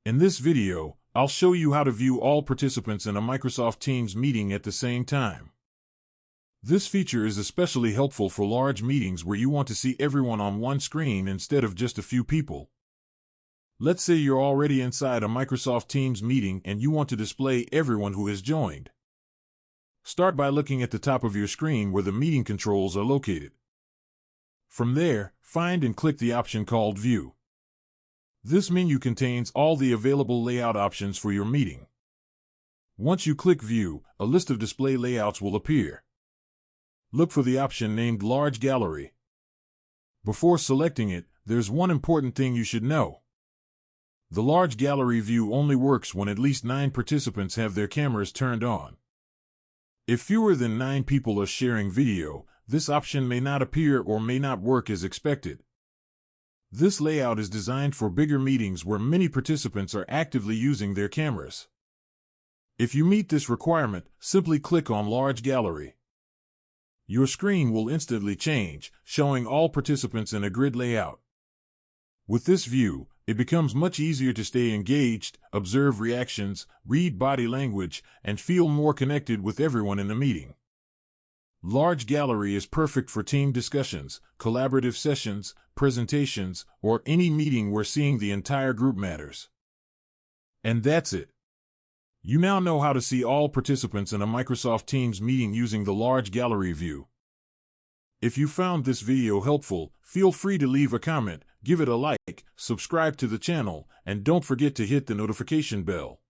In this video, I'll show you how to view all participants in a Microsoft Teams meeting at the same time. This feature is especially helpful for large meetings where you want to see everyone on one screen instead of just a few people. Let's say you're already inside a Microsoft Teams meeting and you want to display everyone who has joined. Start by looking at the top of your screen where the meeting controls are located. From there, find and click the option called View. This menu contains all the available layout options for your meeting. Once you click View, a list of display layouts will appear. Look for the option named Large Gallery. Before selecting it, there's one important thing you should know. The Large Gallery view only works when at least 9 participants have their cameras turned on. If fewer than 9 people are sharing video, this option may not appear or may not work as expected. This layout is designed for bigger meetings where many participants are actively using their cameras. If you meet this requirement, simply click on Large Gallery. Your screen will instantly change, showing all participants in a grid layout. With this view, it becomes much easier to stay engaged, observe reactions, read body language, and feel more connected with everyone in the meeting. Large Gallery is perfect for team discussions, collaborative sessions, presentations, or any meeting where seeing the entire group matters. And that's it. You now know how to see all participants in a Microsoft Teams meeting using the Large Gallery view. If you found this video helpful, feel free to leave a comment, give it a like, subscribe to the channel, and don't forget to hit the notification bell.